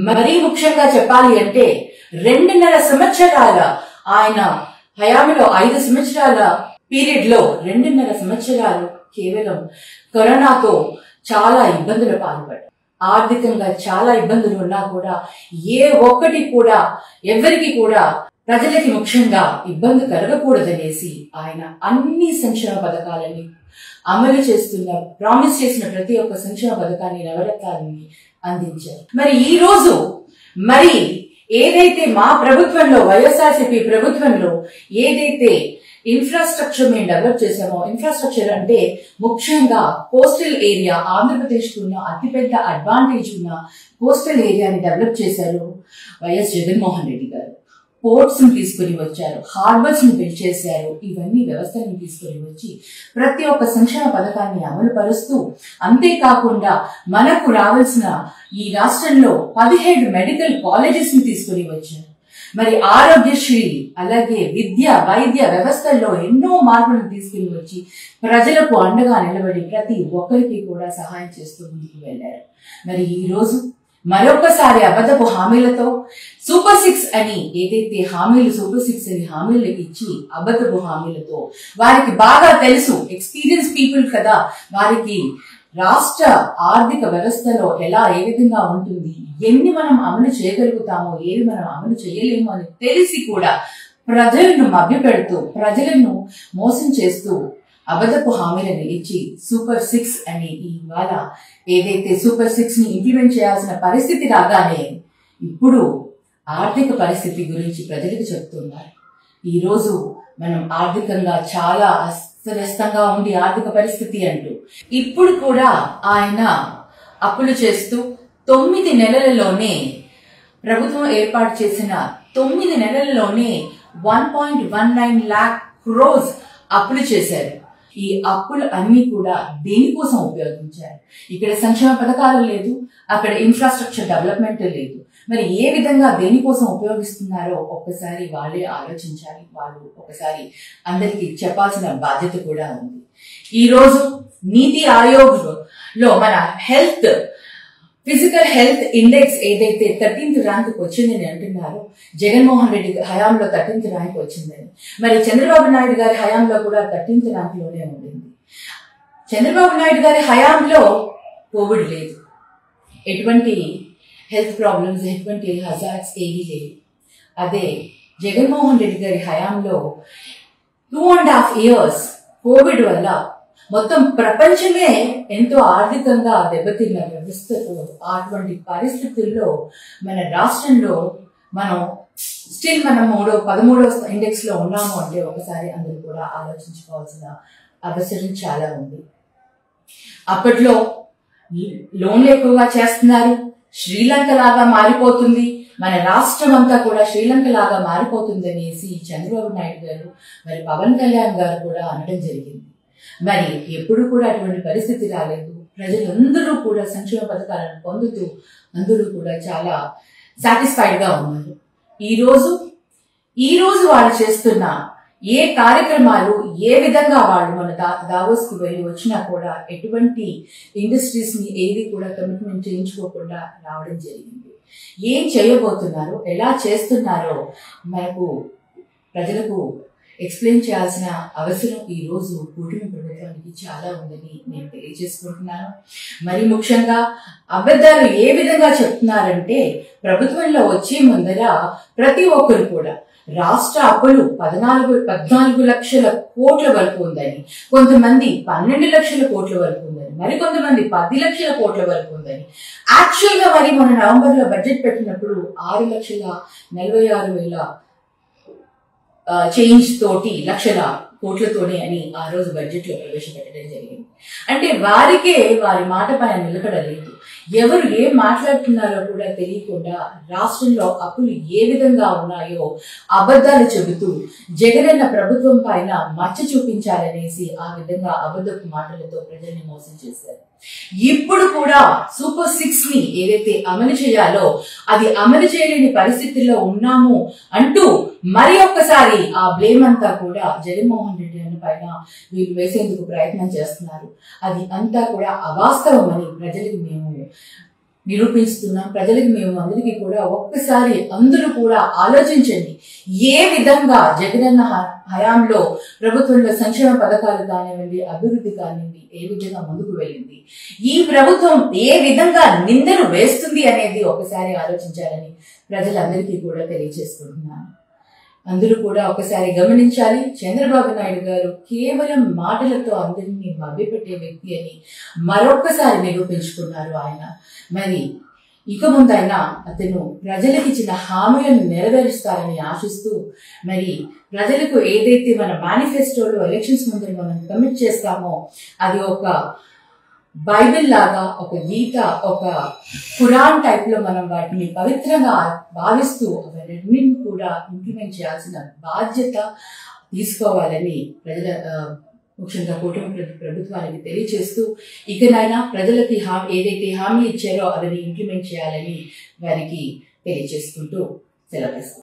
మరీ ముఖ్యంగా చెప్పాలి అంటే 2.5 సంవత్సరాల ఆయన హయాంలో 5 సంవత్సరాల పీరియడ్ లో 2.5 సంవత్సరాలు కేవలం కరోనాతో చాలా ఇబ్బందులు పాల్పడ్డారు. ఆర్థికంగా చాలా ఇబ్బందులు ఉన్నా కూడా ఏ ఒక్కటి కూడా ఎవరికి కూడా ప్రజలకి ముఖ్యంగా ఇబ్బంది కలగకూడదనేసి ఆయన అన్ని సంక్షేమ పథకాలని అమలు చేస్తున్న ప్రామిస్ చేసిన ప్రతి ఒక్క సంక్షేమ పథకాన్ని నవరత్నాన్ని అందించారు. మరి ఈ రోజు ఏదైతే మా ప్రభుత్వంలో వైఎస్ఆర్సీపీ ప్రభుత్వంలో ఏదైతే ఇన్ఫ్రాస్ట్రక్చర్ మేము డెవలప్ చేసామో, ఇన్ఫ్రాస్ట్రక్చర్ అంటే ముఖ్యంగా కోస్టల్ ఏరియా, ఆంధ్రప్రదేశ్ కు ఉన్న అతిపెద్ద అడ్వాంటేజ్ ఉన్న కోస్టల్ ఏరియాని డెవలప్ చేశారు వైఎస్ జగన్మోహన్ రెడ్డి గారు. పోర్ట్స్ ని తీసుకుని వచ్చారు, హార్బర్స్ ని బిల్డ్ చేశారు. ఇవన్నీ వ్యవస్థలను తీసుకుని వచ్చి ప్రతి ఒక్క సంక్షేమ పథకాన్ని అమలు పరుస్తూ, అంతేకాకుండా మనకు రావాల్సిన ఈ రాష్ట్రంలో 17 మెడికల్ కాలేజెస్ ని తీసుకుని వచ్చారు. మరి ఆరోగ్యశ్రీ అలాగే విద్య వైద్య వ్యవస్థల్లో ఎన్నో మార్పులను తీసుకుని వచ్చి ప్రజలకు అండగా నిలబడి ప్రతి ఒక్కరికి కూడా సహాయం చేస్తూ ముందుకు వెళ్లారు. మరి ఈ రోజు మరొకసారి అబద్ధపు హామీలతో సూపర్ 6 అని ఏదైతే హామీలు సూపర్ 6 అని హామీలు ఇచ్చి అబద్ధపు హామీలతో వారికి బాగా తెలుసు, ఎక్స్పీరియన్స్ పీపుల్ కదా, వారికి రాష్ట్ర ఆర్థిక వ్యవస్థలో ఏ విధంగా ఉంటుంది, ఎన్ని మనం అమలు చేయగలుగుతామో, ఏవి మనం అమలు చేయలేము అని తెలిసి కూడా ప్రజలను మభ్యపెడుతూ ప్రజలను మోసం చేస్తూ అబద్ధపు హామీలను ఇచ్చి సూపర్ 6 అని ఇవాళ ఏదైతే సూపర్ 6 ని ఇంప్లిమెంట్ చేయాల్సిన పరిస్థితి రాగానే ఇప్పుడు ఆర్థిక పరిస్థితి గురించి ప్రజలకు చెప్తున్నారు. ఈ రోజు మనం ఆర్థికంగా చాలా అస్తవ్యస్తంగా ఉంది ఆర్థిక పరిస్థితి అంటూ ఇప్పుడు కూడా ఆయన అప్పులు చేస్తూ 9 నెలలలోనే ప్రభుత్వం ఏర్పాటు చేసిన 9 నెలలలోనే 1.19 lakh crores అప్పులు చేశారు. ఈ అప్పులు అన్ని కూడా దేనికోసం ఉపయోగించారు? ఇక్కడ సంక్షేమ పథకాలు లేదు, అక్కడ ఇన్ఫ్రాస్ట్రక్చర్ డెవలప్మెంట్ లేదు. మరి ఏ విధంగా దేనికోసం ఉపయోగిస్తున్నారో ఒక్కసారి వాళ్ళే ఆలోచించాలి. వాళ్ళు ఒకసారి అందరికి చెప్పాల్సిన బాధ్యత కూడా ఉంది. ఈ రోజు నీతి ఆయోగ్ లో మన ఫిజికల్ హెల్త్ ఇండెక్స్ ఏదైతే 13th ర్యాంక్ వచ్చిందని అంటున్నారో, జగన్మోహన్ రెడ్డి హయాంలో 13th ర్యాంక్ వచ్చిందని, మరి చంద్రబాబు నాయుడు గారి హయాంలో కూడా 13th ర్యాంక్ లోనే ఉండింది. చంద్రబాబు నాయుడు గారి హయాంలో కోవిడ్ లేదు, ఎటువంటి హెల్త్ ప్రాబ్లమ్స్, ఎటువంటి హజార్డ్స్ ఏవీ లేవు. అదే జగన్మోహన్ రెడ్డి గారి హయాంలో 2.5 years కోవిడ్ వల్ల మొత్తం ప్రపంచమే ఎంతో ఆర్థికంగా దెబ్బతిన్న వ్యవస్థతో, అటువంటి పరిస్థితుల్లో మన రాష్ట్రంలో మనం స్టిల్ మనం 13వ ఇండెక్స్ లో ఉన్నాము అంటే ఒకసారి అందరూ కూడా ఆలోచించుకోవాల్సిన అవసరం చాలా ఉంది. అప్పట్లో లోన్లు ఎక్కువగా చేస్తున్నారు, శ్రీలంక లాగా మారిపోతుంది, మన రాష్ట్రం అంతా కూడా శ్రీలంక లాగా మారిపోతుంది అనేసి చంద్రబాబు నాయుడు గారు మరి పవన్ కళ్యాణ్ గారు కూడా అనడం జరిగింది. మరి ఎప్పుడు కూడా అటువంటి పరిస్థితి రాలేదు. ప్రజలందరూ కూడా సంక్షేమ పథకాలను పొందుతూ అందరూ కూడా చాలా సాటిస్ఫైడ్ గా ఉన్నారు. ఈ రోజు వాళ్ళు చేస్తున్న ఏ కార్యక్రమాలు, ఏ విధంగా వాళ్ళు మన దావోస్ కు వెళ్ళి వచ్చినా కూడా ఎటువంటి ఇండస్ట్రీస్ ని ఏది కూడా కమిట్మెంట్ చేయించుకోకుండా రావడం జరిగింది. ఏం చేయబోతున్నారో, ఎలా చేస్తున్నారో మనకు ప్రజలకు ఎక్స్ప్లెయిన్ చేయాల్సిన అవసరం ఈ రోజు కూటమి ప్రభుత్వానికి చాలా ఉందని నేను తెలియజేసుకుంటున్నాను. మరి ముఖ్యంగా అబద్ధాలు ఏ విధంగా చెప్తున్నారంటే, ప్రభుత్వంలో వచ్చే ముందర ప్రతి ఒక్కరు కూడా రాష్ట్ర అప్పులు 14 లక్షల కోట్ల వరకు ఉందని, కొంతమంది 12 లక్షల కోట్ల వరకు ఉందని, మరికొంతమంది 10 లక్షల కోట్ల వరకు ఉందని. యాక్చువల్ గా మరి మన నవంబర్ లో బడ్జెట్ పెట్టినప్పుడు 6,46,000 చేంజ్ తోటి లక్షల కోట్లతోనే అని ఆ రోజు బడ్జెట్ లో ప్రవేశపెట్టడం జరిగింది. అంటే వారికే వారి మాట పైన నిలబడలేదు. ఎవరు ఏం మాట్లాడుతున్నారో కూడా తెలియకుండా రాష్ట్రంలో అప్పులు ఏ విధంగా ఉన్నాయో అబద్ధాలు చెబుతూ జగనన్న ప్రభుత్వం పైన మచ్చ చూపించాలనేసి ఆ విధంగా అబద్ధపు మాటలతో ప్రజల్ని మోసం చేశారు. ఇప్పుడు కూడా సూపర్ 6 ని ఏదైతే అమలు చేయాలో అది అమలు చేయలేని పరిస్థితుల్లో ఉన్నాము అంటూ మరి ఒక్కసారి ఆ బ్లేమ్ అంతా కూడా జగన్మోహన్ రెడ్డి అన్న పైన వీళ్ళు వేసేందుకు ప్రయత్నం చేస్తున్నారు. అది అంతా కూడా అవాస్తవం అని ప్రజలకు మేము నిరూపిస్తున్నాం. ప్రజలకు మేము అందరికీ కూడా ఒక్కసారి అందరూ కూడా ఆలోచించండి, ఏ విధంగా జగనన్న హయాంలో ప్రభుత్వంలో సంక్షేమ పథకాలు కానివ్వండి, అభివృద్ధి కానివ్వండి, ఏ విధంగా ముందుకు వెళ్ళింది, ఈ ప్రభుత్వం ఏ విధంగా నిందలు వేస్తుంది అనేది ఒకసారి ఆలోచించాలని ప్రజలందరికీ కూడా తెలియజేస్తున్నాను. అందరూ కూడా ఒకసారి గమనించాలి. చంద్రబాబు నాయుడు గారు కేవలం మాటలతో అందరినీ మభ్యపెట్టే వ్యక్తి అని మరొక్కసారి నిరూపించుకున్నారు ఆయన. మరి ఇక ముందైనా అతను ప్రజలకు ఇచ్చిన హామీలను నెరవేరుస్తారని ఆశిస్తూ, మరి ప్రజలకు ఏదైతే మన మేనిఫెస్టోలో ఎలక్షన్స్ ముందు మనం కమిట్ చేస్తామో అది ఒక బైబిల్ లాగా, ఒక గీత, ఒక ఖురాన్ టైప్ లో మనం వాటిని పవిత్రంగా భావిస్తూ అవన్నీ కూడా ఇంప్లిమెంట్ చేయాల్సిన బాధ్యత తీసుకోవాలని ముఖ్యంగా కూటమి ప్రభుత్వానికి తెలియజేస్తూ, ఇకనైనా ప్రజలకి ఏదైతే హామీ ఇచ్చారో అవన్నీ ఇంప్లిమెంట్ చేయాలని వారికి తెలియజేసుకుంటూ సెలవు.